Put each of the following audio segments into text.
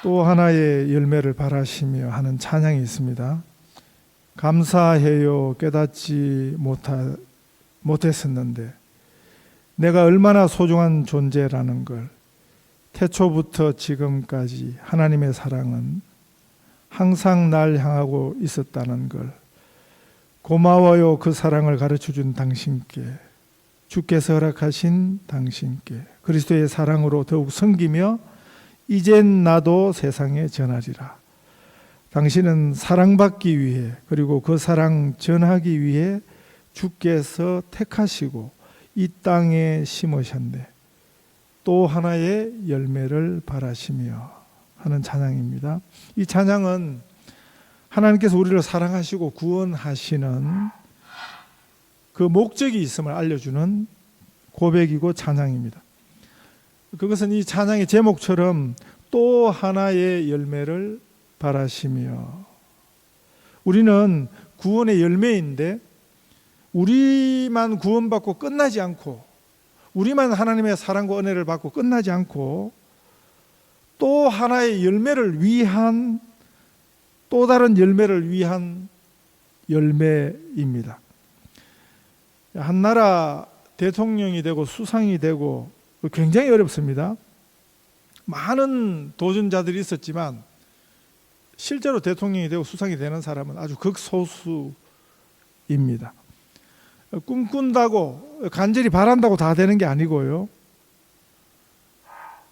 또 하나의 열매를 바라시며 하는 찬양이 있습니다. 감사해요. 깨닫지 못했었는데 내가 얼마나 소중한 존재라는 걸, 태초부터 지금까지 하나님의 사랑은 항상 날 향하고 있었다는 걸, 고마워요. 그 사랑을 가르쳐준 당신께, 주께서 허락하신 당신께 그리스도의 사랑으로 더욱 섬기며 이젠 나도 세상에 전하리라. 당신은 사랑받기 위해, 그리고 그 사랑 전하기 위해 주께서 택하시고 이 땅에 심으셨네. 또 하나의 열매를 바라시며 하는 찬양입니다. 이 찬양은 하나님께서 우리를 사랑하시고 구원하시는 그 목적이 있음을 알려주는 고백이고 찬양입니다. 그것은 이 찬양의 제목처럼 또 하나의 열매를 바라시며, 우리는 구원의 열매인데 우리만 구원받고 끝나지 않고, 우리만 하나님의 사랑과 은혜를 받고 끝나지 않고 또 하나의 열매를 위한, 또 다른 열매를 위한 열매입니다. 한 나라 대통령이 되고 수상이 되고 굉장히 어렵습니다. 많은 도전자들이 있었지만 실제로 대통령이 되고 수상이 되는 사람은 아주 극소수입니다. 꿈꾼다고 간절히 바란다고 다 되는 게 아니고요.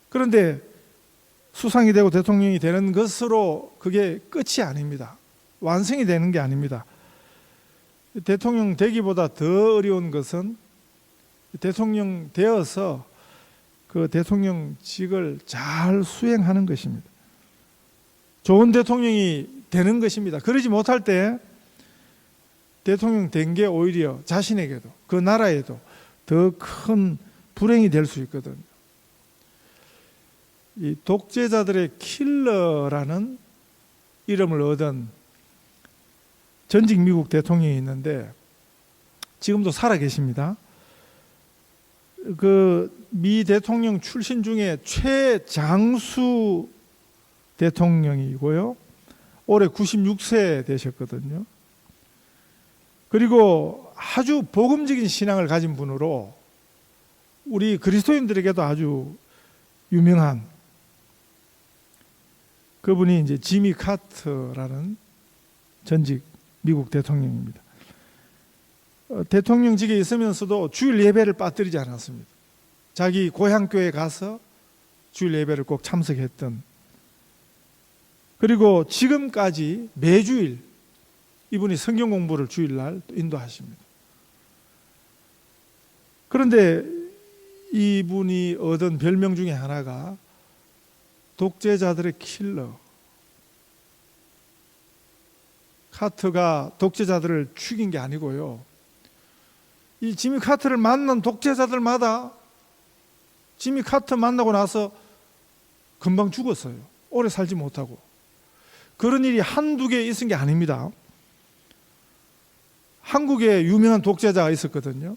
그런데 수상이 되고 대통령이 되는 것으로 그게 끝이 아닙니다. 완성이 되는 게 아닙니다. 대통령 되기보다 더 어려운 것은 대통령 되어서 그 대통령직을 잘 수행하는 것입니다. 좋은 대통령이 되는 것입니다. 그러지 못할 때 대통령 된 게 오히려 자신에게도 그 나라에도 더 큰 불행이 될 수 있거든요. 이 독재자들의 킬러라는 이름을 얻은 전직 미국 대통령이 있는데 지금도 살아 계십니다. 그 미 대통령 출신 중에 최장수 대통령이고요. 올해 96세 되셨거든요. 그리고 아주 복음적인 신앙을 가진 분으로 우리 그리스도인들에게도 아주 유명한 그분이 이제 지미 카터라는 전직 미국 대통령입니다. 대통령직에 있으면서도 주일 예배를 빠뜨리지 않았습니다. 자기 고향 교회에 가서 주일 예배를 꼭 참석했던, 그리고 지금까지 매주일 이분이 성경 공부를 주일날 인도하십니다. 그런데 이분이 얻은 별명 중에 하나가 독재자들의 킬러. 카터가 독재자들을 죽인 게 아니고요. 이 지미 카터를 만난 독재자들마다 지미 카터 만나고 나서 금방 죽었어요. 오래 살지 못하고. 그런 일이 한두 개 있은 게 아닙니다. 한국에 유명한 독재자가 있었거든요.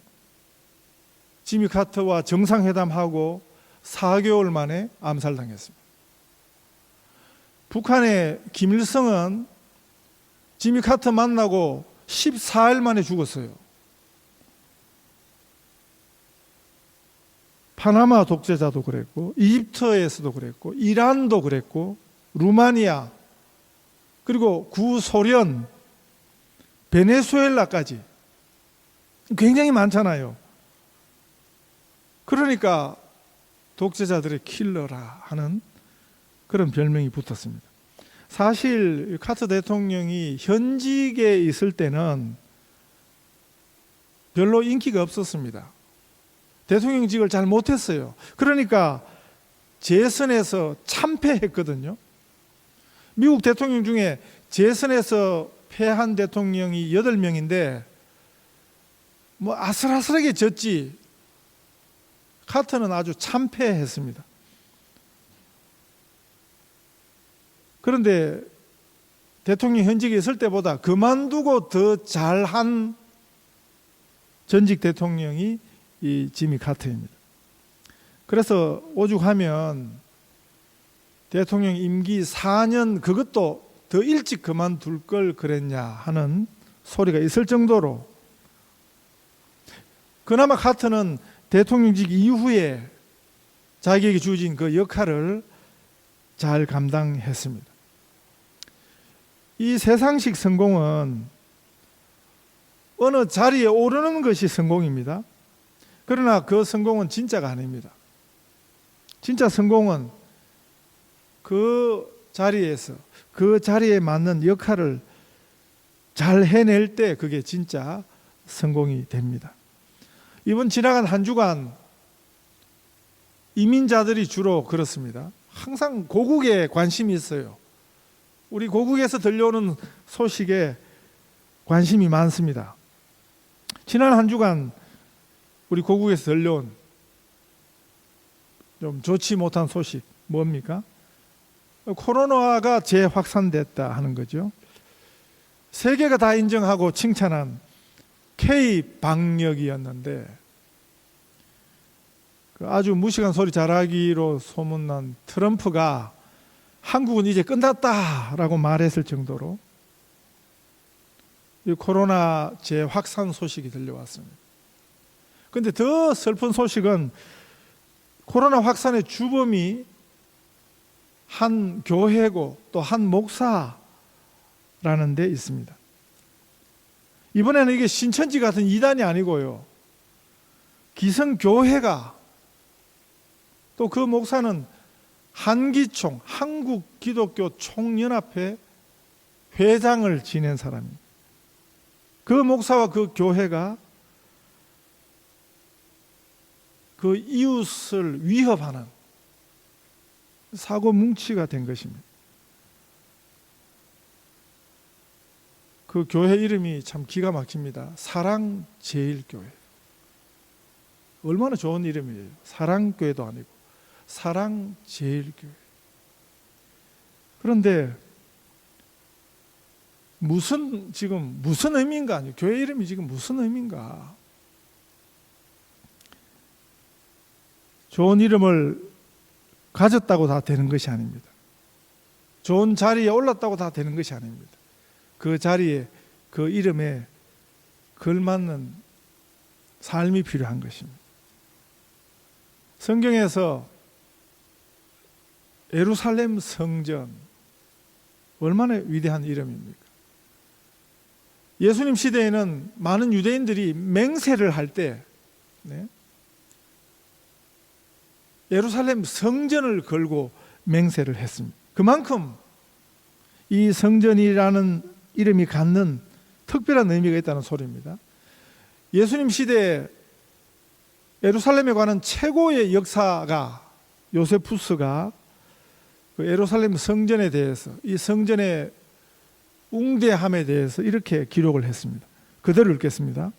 지미 카터와 정상회담하고 4개월 만에 암살당했습니다. 북한의 김일성은 지미 카터 만나고 14일 만에 죽었어요. 파나마 독재자도 그랬고, 이집트에서도 그랬고, 이란도 그랬고, 루마니아, 그리고 구소련, 베네수엘라까지 굉장히 많잖아요. 그러니까 독재자들의 킬러라 하는 그런 별명이 붙었습니다. 사실 카터 대통령이 현직에 있을 때는 별로 인기가 없었습니다. 대통령직을 잘 못했어요. 그러니까 재선에서 참패했거든요. 미국 대통령 중에 재선에서 패한 대통령이 8명인데 뭐 아슬아슬하게 졌지, 카터는 아주 참패했습니다. 그런데 대통령 현직에 있을 때보다 그만두고 더 잘한 전직 대통령이 이 지미 카터입니다. 그래서 오죽하면 대통령 임기 4년 그것도 더 일찍 그만둘 걸 그랬냐 하는 소리가 있을 정도로 그나마 카터는 대통령직 이후에 자기에게 주어진 그 역할을 잘 감당했습니다. 이 세상식 성공은 어느 자리에 오르는 것이 성공입니다. 그러나 그 성공은 진짜가 아닙니다. 진짜 성공은 그 자리에서 그 자리에 맞는 역할을 잘 해낼 때 그게 진짜 성공이 됩니다. 이번 지나간 한 주간 이민자들이 주로 그렇습니다. 항상 고국에 관심이 있어요. 우리 고국에서 들려오는 소식에 관심이 많습니다. 지난 한 주간 우리 고국에서 들려온 좀 좋지 못한 소식 뭡니까? 코로나가 재확산됐다 하는 거죠. 세계가 다 인정하고 칭찬한 K-방역이었는데 아주 무식한 소리 잘하기로 소문난 트럼프가 한국은 이제 끝났다라고 말했을 정도로 이 코로나 재확산 소식이 들려왔습니다. 그런데 더 슬픈 소식은 코로나 확산의 주범이 한 교회고 또 한 목사라는 데 있습니다. 이번에는 이게 신천지 같은 이단이 아니고요. 기성교회가 또 그 목사는 한기총, 한국기독교총연합회 회장을 지낸 사람입니다. 그 목사와 그 교회가 그 이웃을 위협하는 사고 뭉치가 된 것입니다. 그 교회 이름이 참 기가 막힙니다. 사랑제일교회. 얼마나 좋은 이름이에요. 사랑교회도 아니고 사랑제일교회. 그런데 무슨 의미인가? 아니요. 교회 이름이 지금 무슨 의미인가? 좋은 이름을 가졌다고 다 되는 것이 아닙니다. 좋은 자리에 올랐다고 다 되는 것이 아닙니다. 그 자리에 그 이름에 걸맞는 삶이 필요한 것입니다. 성경에서 예루살렘 성전 얼마나 위대한 이름입니까? 예수님 시대에는 많은 유대인들이 맹세를 할 때 예루살렘 성전을 걸고 맹세를 했습니다. 그만큼 이 성전이라는 이름이 갖는 특별한 의미가 있다는 소리입니다. 예수님 시대에 예루살렘에 관한 최고의 역사가 요세푸스가 그 예루살렘 성전에 대해서 이 성전의 웅대함에 대해서 이렇게 기록을 했습니다. 그대로 읽겠습니다.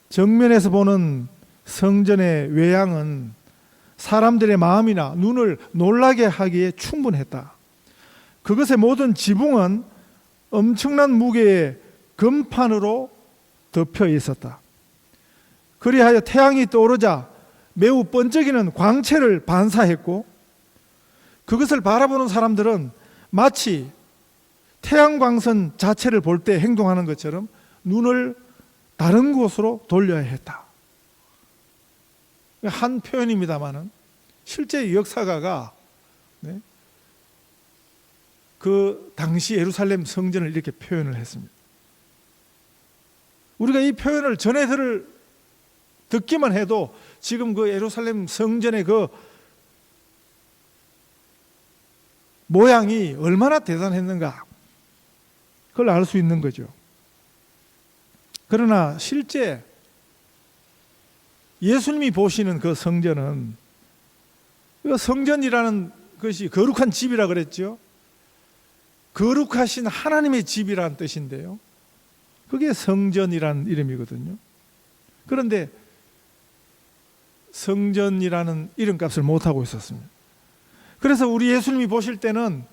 정면에서 보는 성전의 외양은 사람들의 마음이나 눈을 놀라게 하기에 충분했다. 그것의 모든 지붕은 엄청난 무게의 금판으로 덮여 있었다. 그리하여 태양이 떠오르자 매우 번쩍이는 광채를 반사했고 그것을 바라보는 사람들은 마치 태양광선 자체를 볼 때 행동하는 것처럼 눈을 다른 곳으로 돌려야 했다. 한 표현입니다마는 실제 역사가가 그 당시 예루살렘 성전을 이렇게 표현을 했습니다. 우리가 이 표현을 듣기만 해도 지금 그 예루살렘 성전의 그 모양이 얼마나 대단했는가 그걸 알 수 있는 거죠. 그러나 실제 예수님이 보시는 그 성전은 그 성전이라는 것이 거룩한 집이라 그랬죠. 거룩하신 하나님의 집이라는 뜻인데요. 그게 성전이라는 이름이거든요. 그런데 성전이라는 이름값을 못하고 있었습니다. 그래서 우리 예수님이 보실 때는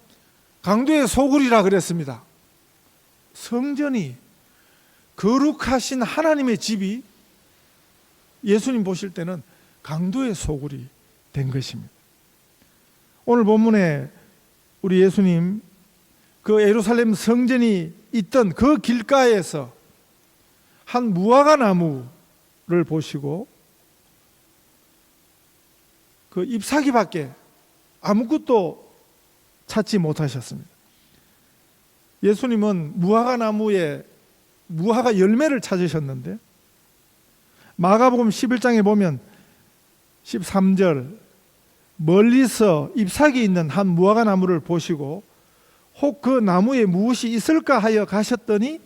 강도의 소굴이라 그랬습니다. 성전이 거룩하신 하나님의 집이 예수님 보실 때는 강도의 소굴이 된 것입니다. 오늘 본문에 우리 예수님 그 예루살렘 성전이 있던 그 길가에서 한 무화과 나무를 보시고 그 잎사귀밖에 아무것도 찾지 못하셨습니다. 예수님은 무화과 나무에 무화과 열매를 찾으셨는데 마가복음 11장에 보면 13절 멀리서 잎사귀 있는 한 무화과 나무를 보시고 혹 그 나무에 무엇이 있을까 하여 가셨더니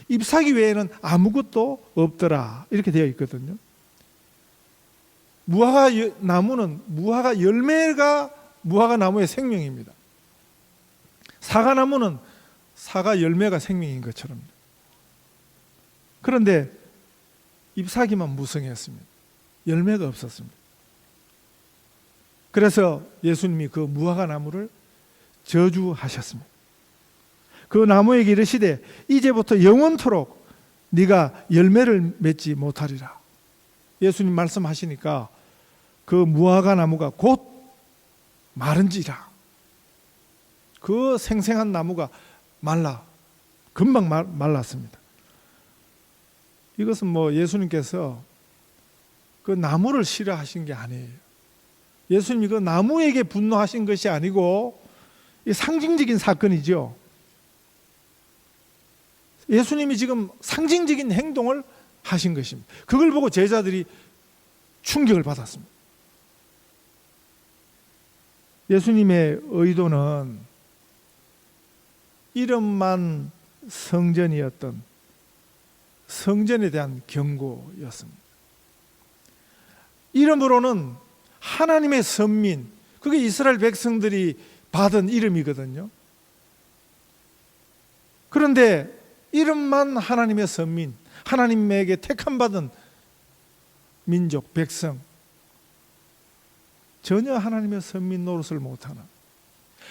잎사귀 외에는 아무것도 없더라 이렇게 되어 있거든요. 무화과 나무는 무화과 열매가 무화과 나무의 생명입니다. 사과나무는 사과 열매가 생명인 것처럼. 그런데 잎사귀만 무성했습니다. 열매가 없었습니다. 그래서 예수님이 그 무화과 나무를 저주하셨습니다. 그 나무에게 이르시되 이제부터 영원토록 네가 열매를 맺지 못하리라. 예수님 말씀하시니까 그 무화과 나무가 곧 마른지라. 그 생생한 나무가 금방 말랐습니다. 이것은 예수님께서 그 나무를 싫어하신 게 아니에요. 예수님이 그 나무에게 분노하신 것이 아니고 상징적인 사건이죠. 예수님이 지금 상징적인 행동을 하신 것입니다. 그걸 보고 제자들이 충격을 받았습니다. 예수님의 의도는 이름만 성전이었던 성전에 대한 경고였습니다. 이름으로는 하나님의 선민, 그게 이스라엘 백성들이 받은 이름이거든요. 그런데 이름만 하나님의 선민, 하나님에게 택함받은 민족, 백성, 전혀 하나님의 선민 노릇을 못하는,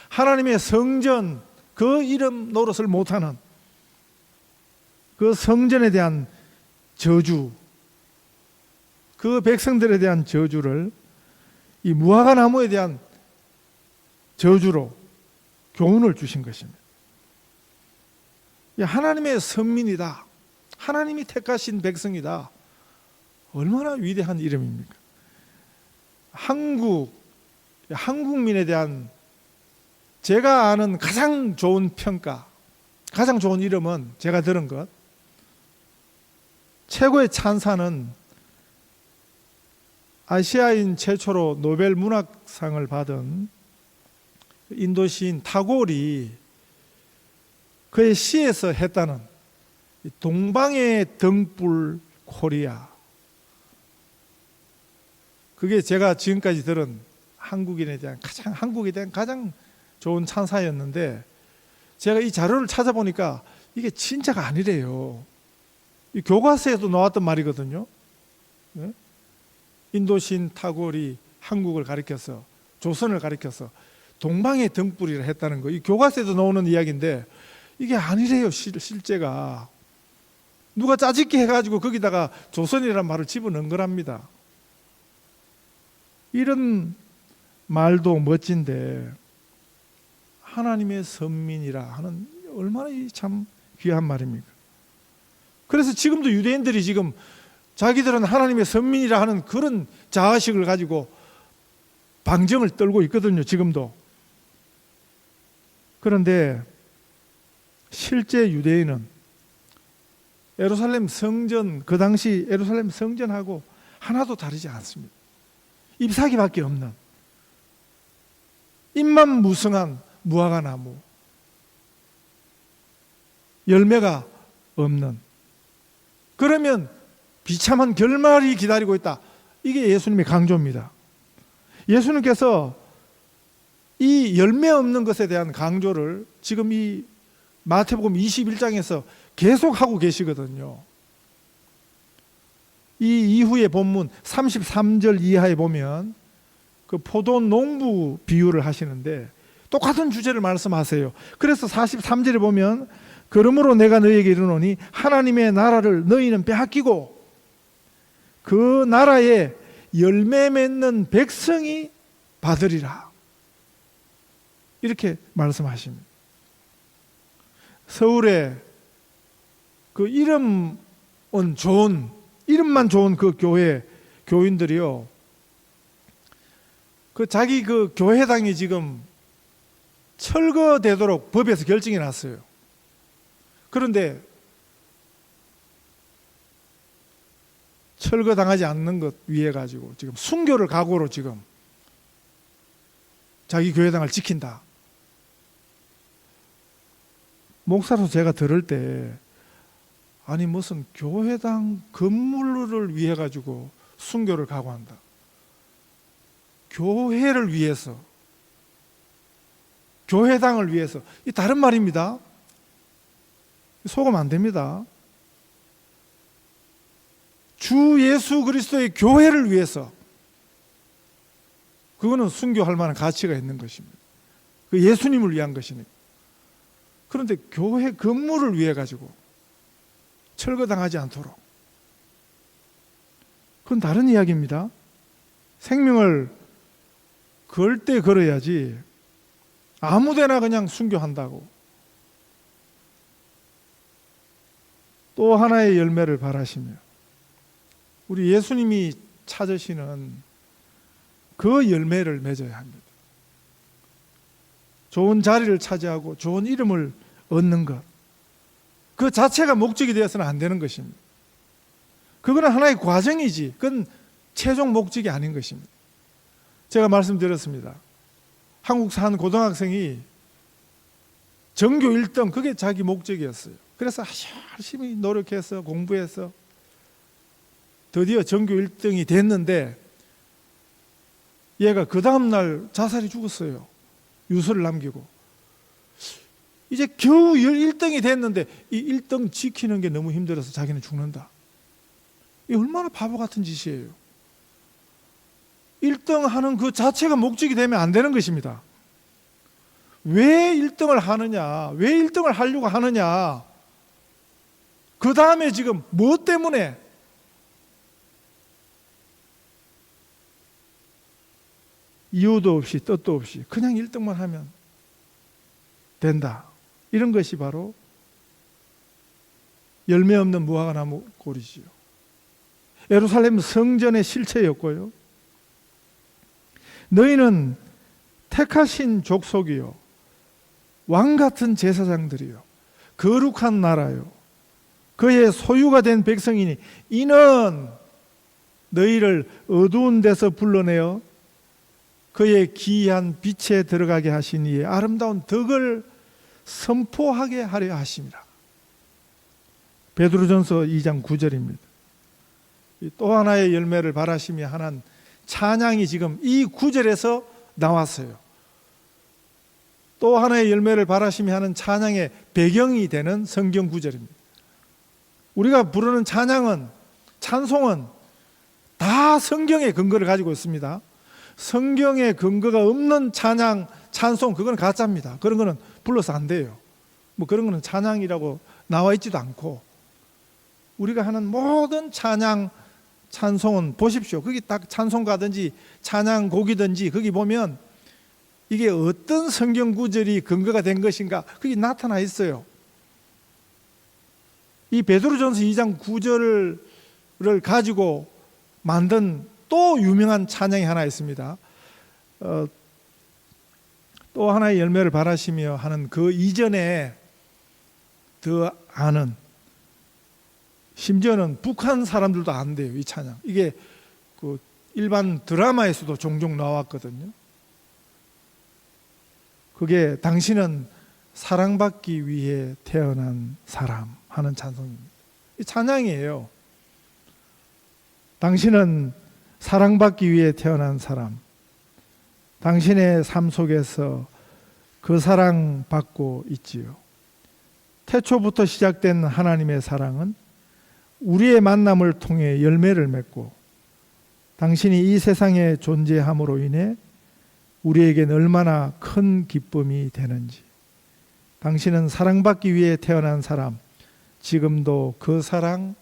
하나님의 성전, 그 이름 노릇을 못하는 그 성전에 대한 저주, 그 백성들에 대한 저주를 이 무화과 나무에 대한 저주로 교훈을 주신 것입니다. 하나님의 선민이다, 하나님이 택하신 백성이다. 얼마나 위대한 이름입니까? 한국민에 대한 제가 아는 가장 좋은 평가, 가장 좋은 이름은 제가 들은 것, 최고의 찬사는 아시아인 최초로 노벨 문학상을 받은 인도 시인 타고르이 그의 시에서 했다는 동방의 등불 코리아, 그게 제가 지금까지 들은 한국에 대한 가장 좋은 찬사였는데, 제가 이 자료를 찾아보니까 이게 진짜가 아니래요. 이 교과서에도 나왔던 말이거든요. 인도신 타고르이 한국을 가리켜서, 조선을 가리켜서 동방의 등불이라 했다는 거, 이 교과서에도 나오는 이야기인데 이게 아니래요. 실제가 누가 짜집기 해가지고 거기다가 조선이라는 말을 집어넣은 거랍니다. 이런 말도 멋진데 하나님의 선민이라 하는 얼마나 참 귀한 말입니까? 그래서 지금도 유대인들이 지금 자기들은 하나님의 선민이라 하는 그런 자아식을 가지고 방정을 떨고 있거든요. 지금도. 그런데 실제 유대인은 예루살렘 성전, 그 당시 예루살렘 성전하고 하나도 다르지 않습니다. 잎사귀밖에 없는, 잎만 무성한 무화과 나무, 열매가 없는, 그러면 비참한 결말이 기다리고 있다. 이게 예수님의 강조입니다. 예수님께서 이 열매 없는 것에 대한 강조를 지금 이 마태복음 21장에서 계속하고 계시거든요. 이 이후의 본문 33절 이하에 보면 그 포도 농부 비유를 하시는데 똑같은 주제를 말씀하세요. 그래서 43절에 보면 그러므로 내가 너희에게 이르노니 하나님의 나라를 너희는 빼앗기고 그 나라에 열매 맺는 백성이 받으리라. 이렇게 말씀하십니다. 서울에 그 이름만 좋은 그 교회 교인들이요, 그 자기 그 교회당이 지금 철거되도록 법에서 결정이 났어요. 그런데 철거당하지 않는 것 위해 가지고 지금 순교를 각오로 지금 자기 교회당을 지킨다. 목사로 제가 들을 때, 아니 무슨 교회당 건물을 위해 가지고 순교를 각오한다. 교회를 위해서, 교회당을 위해서. 이 다른 말입니다. 속으면 안 됩니다. 주 예수 그리스도의 교회를 위해서, 그거는 순교할 만한 가치가 있는 것입니다. 그 예수님을 위한 것이니까. 그런데 교회 건물을 위해 가지고 철거당하지 않도록, 그건 다른 이야기입니다. 생명을 걸 때 걸어야지 아무데나 그냥 순교한다고. 또 하나의 열매를 바라시며 우리 예수님이 찾으시는 그 열매를 맺어야 합니다. 좋은 자리를 차지하고 좋은 이름을 얻는 것, 그 자체가 목적이 되어서는 안 되는 것입니다. 그거는 하나의 과정이지, 그건 최종 목적이 아닌 것입니다. 제가 말씀드렸습니다. 한국사 한 고등학생이 전교 1등, 그게 자기 목적이었어요. 그래서 열심히 노력해서 공부해서 드디어 전교 1등이 됐는데, 얘가 그 다음날 자살이 죽었어요. 유서를 남기고. 이제 겨우 1등이 됐는데 이 1등 지키는 게 너무 힘들어서 자기는 죽는다. 이 얼마나 바보 같은 짓이에요. 1등 하는 그 자체가 목적이 되면 안 되는 것입니다. 왜 1등을 하느냐, 왜 1등을 하려고 하느냐, 그 다음에 지금 뭐 때문에, 이유도 없이 뜻도 없이 그냥 1등만 하면 된다. 이런 것이 바로 열매 없는 무화과나무 꼴이지요. 예루살렘 성전의 실체였고요. 너희는 택하신 족속이요, 왕같은 제사장들이요, 거룩한 나라요, 그의 소유가 된 백성이니 이는 너희를 어두운 데서 불러내어 그의 기이한 빛에 들어가게 하신 이의 아름다운 덕을 선포하게 하려 하심이라. 베드로전서 2장 9절입니다. 또 하나의 열매를 바라시며 하는 찬양이 지금 이 9절에서 나왔어요. 또 하나의 열매를 바라시며 하는 찬양의 배경이 되는 성경 9절입니다. 우리가 부르는 찬양은, 찬송은 다 성경의 근거를 가지고 있습니다. 성경에 근거가 없는 찬양, 찬송, 그건 가짜입니다. 그런 거는 불러서 안 돼요. 뭐 그런 거는 찬양이라고 나와 있지도 않고, 우리가 하는 모든 찬양, 찬송은 보십시오. 거기 딱 찬송가든지 찬양곡이든지 거기 보면 이게 어떤 성경 구절이 근거가 된 것인가, 그게 나타나 있어요. 이 베드로전서 2장 9절을 가지고 만든 또 유명한 찬양이 하나 있습니다. 또 하나의 열매를 바라시며 하는 그 이전에 더 아는, 심지어는 북한 사람들도 안돼요. 이 찬양, 이게 그 일반 드라마에서도 종종 나왔거든요. 그게 당신은 사랑받기 위해 태어난 사람 하는 찬송입니다. 이 찬양이에요. 당신은 사랑받기 위해 태어난 사람, 당신의 삶 속에서 그 사랑 받고 있지요. 태초부터 시작된 하나님의 사랑은 우리의 만남을 통해 열매를 맺고, 당신이 이 세상에 존재함으로 인해 우리에겐 얼마나 큰 기쁨이 되는지, 당신은 사랑받기 위해 태어난 사람, 지금도 그 사랑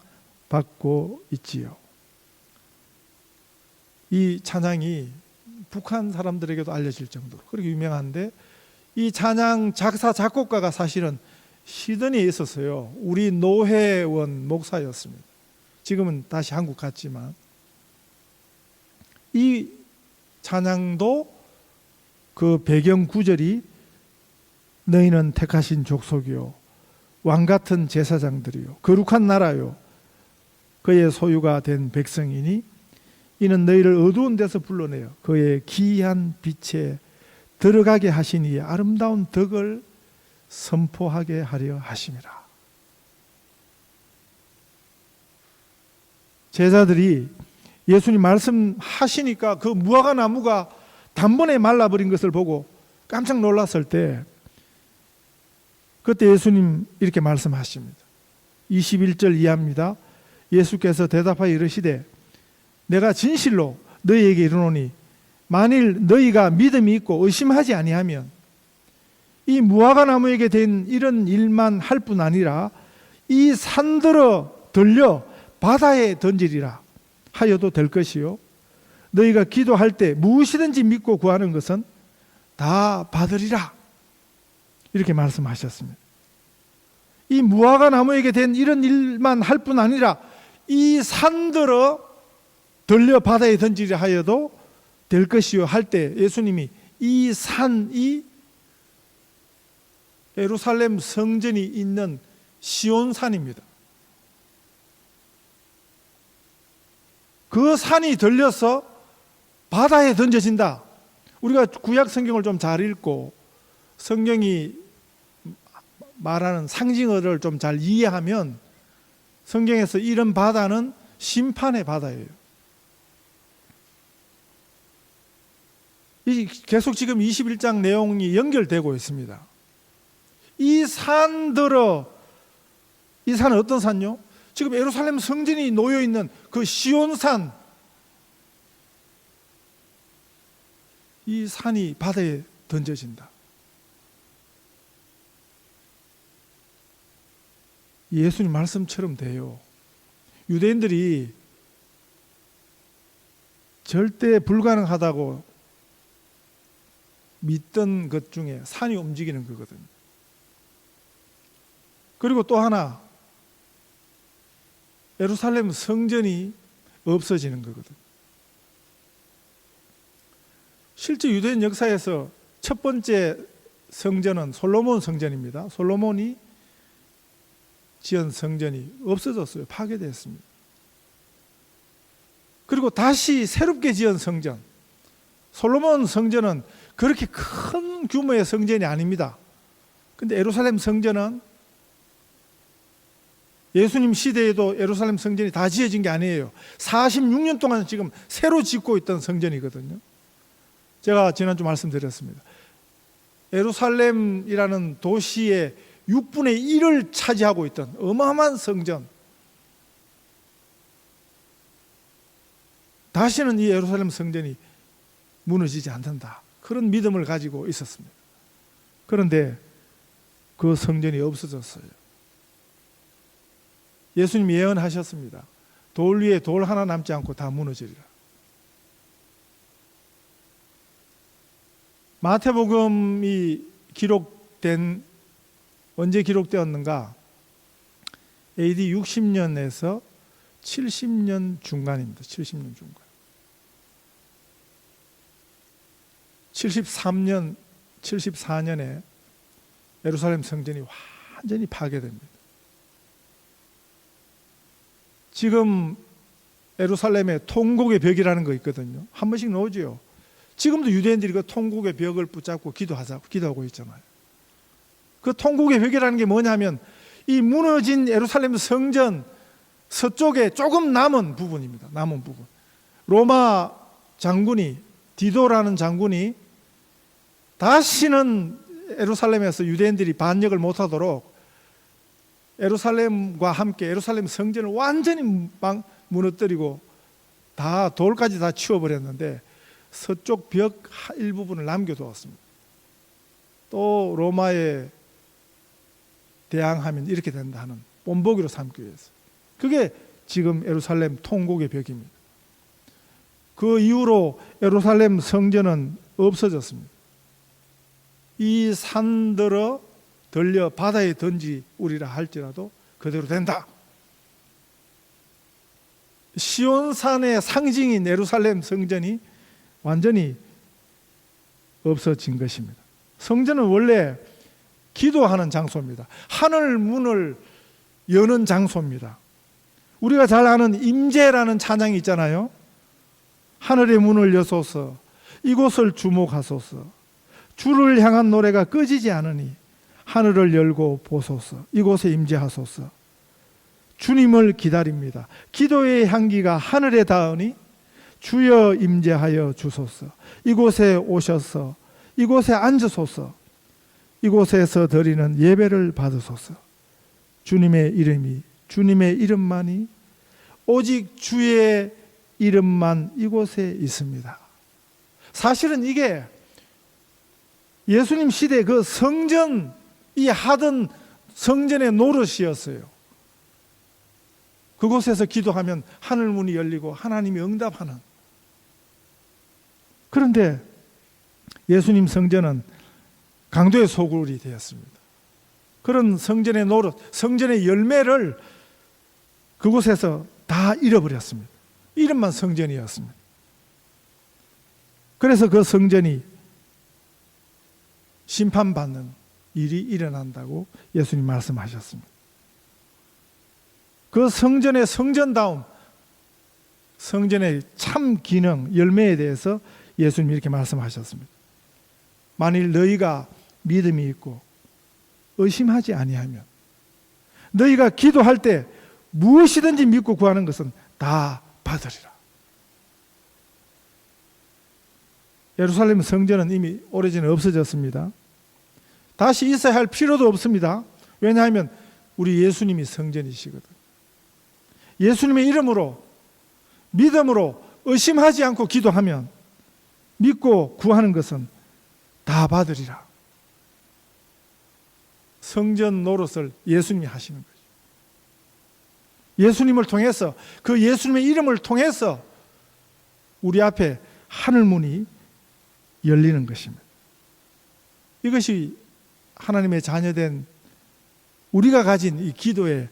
받고 있지요. 이 찬양이 북한 사람들에게도 알려질 정도로 그렇게 유명한데, 이 찬양 작사 작곡가가 사실은 시드니에 있었어요. 우리 노회원 목사였습니다. 지금은 다시 한국 갔지만 이 찬양도 그 배경 구절이 너희는 택하신 족속이요 왕같은 제사장들이요 거룩한 나라요 그의 소유가 된 백성이니 이는 너희를 어두운 데서 불러내어 그의 기이한 빛에 들어가게 하시니 아름다운 덕을 선포하게 하려 하심이라. 제자들이 예수님 말씀하시니까 그 무화과 나무가 단번에 말라버린 것을 보고 깜짝 놀랐을 때 그때 예수님 이렇게 말씀하십니다. 21절 이하입니다. 예수께서 대답하여 이르시되 내가 진실로 너희에게 이르노니 만일 너희가 믿음이 있고 의심하지 아니하면 이 무화과 나무에게 된 이런 일만 할 뿐 아니라 이 산들어 들려 바다에 던지리라 하여도 될 것이요 너희가 기도할 때 무엇이든지 믿고 구하는 것은 다 받으리라 이렇게 말씀하셨습니다. 이 무화과 나무에게 된 이런 일만 할 뿐 아니라 이 산들어 들려 바다에 던지리라 하여도 될 것이요 할 때 예수님이 이 산이 예루살렘 성전이 있는 시온산입니다. 그 산이 들려서 바다에 던져진다. 우리가 구약 성경을 좀 잘 읽고 성경이 말하는 상징어를 좀 잘 이해하면 성경에서 이런 바다는 심판의 바다예요. 계속 지금 21장 내용이 연결되고 있습니다. 이 산은 어떤 산요? 지금 예루살렘 성전이 놓여 있는 그 시온산, 이 산이 바다에 던져진다. 예수님 말씀처럼 돼요. 유대인들이 절대 불가능하다고 믿던 것 중에 산이 움직이는 거거든요. 그리고 또 하나, 예루살렘 성전이 없어지는 거거든요. 실제 유대인 역사에서 첫 번째 성전은 솔로몬 성전입니다. 솔로몬이 지은 성전이 없어졌어요. 파괴됐습니다. 그리고 다시 새롭게 지은 성전, 솔로몬 성전은 그렇게 큰 규모의 성전이 아닙니다. 근데 예루살렘 성전은 예수님 시대에도 예루살렘 성전이 다 지어진 게 아니에요. 46년 동안 지금 새로 짓고 있던 성전이거든요. 제가 지난주 말씀드렸습니다. 예루살렘이라는 도시의 6분의 1을 차지하고 있던 어마어마한 성전, 다시는 이 예루살렘 성전이 무너지지 않는다, 그런 믿음을 가지고 있었습니다. 그런데 그 성전이 없어졌어요. 예수님 예언하셨습니다. 돌 위에 돌 하나 남지 않고 다 무너지리라. 마태복음이 기록된, 언제 기록되었는가? AD 60년에서 70년 중간입니다. 70년 중간. 73년, 74년에 예루살렘 성전이 완전히 파괴됩니다. 지금 예루살렘에 통곡의 벽이라는 거 있거든요. 한 번씩 나오죠. 지금도 유대인들이 그 통곡의 벽을 붙잡고 기도하고 있잖아요. 그 통곡의 벽이라는 게 뭐냐면 이 무너진 예루살렘 성전 서쪽에 조금 남은 부분입니다. 남은 부분. 로마 장군이, 디도라는 장군이 다시는 예루살렘에서 유대인들이 반역을 못하도록 예루살렘과 함께 예루살렘 성전을 완전히 무너뜨리고 다 돌까지 다 치워버렸는데 서쪽 벽 일부분을 남겨두었습니다. 또 로마에 대항하면 이렇게 된다 하는 본보기로 삼기 위해서. 그게 지금 예루살렘 통곡의 벽입니다. 그 이후로 예루살렘 성전은 없어졌습니다. 이 산들어 들려 바다에 던지우리라 할지라도 그대로 된다. 시온산의 상징인 예루살렘 성전이 완전히 없어진 것입니다. 성전은 원래 기도하는 장소입니다. 하늘 문을 여는 장소입니다. 우리가 잘 아는 임재라는 찬양이 있잖아요. 하늘의 문을 여소서, 이곳을 주목하소서, 주를 향한 노래가 꺼지지 않으니 하늘을 열고 보소서, 이곳에 임재하소서. 주님을 기다립니다. 기도의 향기가 하늘에 닿으니 주여 임재하여 주소서, 이곳에 오셔서 이곳에 앉으소서, 이곳에서 드리는 예배를 받으소서. 주님의 이름이, 주님의 이름만이, 오직 주의 이름만 이곳에 있습니다. 사실은 이게 예수님 시대 그 성전이 하던 성전의 노릇이었어요. 그곳에서 기도하면 하늘문이 열리고 하나님이 응답하는. 그런데 예수님 성전은 강도의 소굴이 되었습니다. 그런 성전의 노릇, 성전의 열매를 그곳에서 다 잃어버렸습니다. 이름만 성전이었습니다. 그래서 그 성전이 심판받는 일이 일어난다고 예수님 말씀하셨습니다. 그 성전의 성전다움, 성전의 참 기능, 열매에 대해서 예수님이 이렇게 말씀하셨습니다. 만일 너희가 믿음이 있고 의심하지 아니하면 너희가 기도할 때 무엇이든지 믿고 구하는 것은 다 받으리라. 예루살렘 성전은 이미 오래전에 없어졌습니다. 다시 있어야 할 필요도 없습니다. 왜냐하면 우리 예수님이 성전이시거든. 예수님의 이름으로, 믿음으로 의심하지 않고 기도하면 믿고 구하는 것은 다 받으리라. 성전 노릇을 예수님이 하시는 거죠. 예수님을 통해서, 그 예수님의 이름을 통해서 우리 앞에 하늘문이 열리는 것입니다. 이것이 하나님의 자녀된 우리가 가진 이 기도의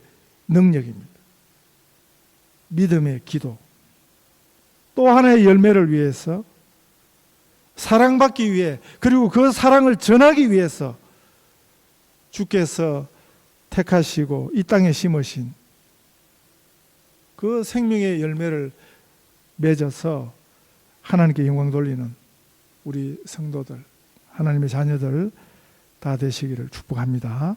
능력입니다. 믿음의 기도. 또 하나의 열매를 위해서, 사랑받기 위해, 그리고 그 사랑을 전하기 위해서 주께서 택하시고 이 땅에 심으신 그 생명의 열매를 맺어서 하나님께 영광 돌리는 우리 성도들, 하나님의 자녀들 다 되시기를 축복합니다.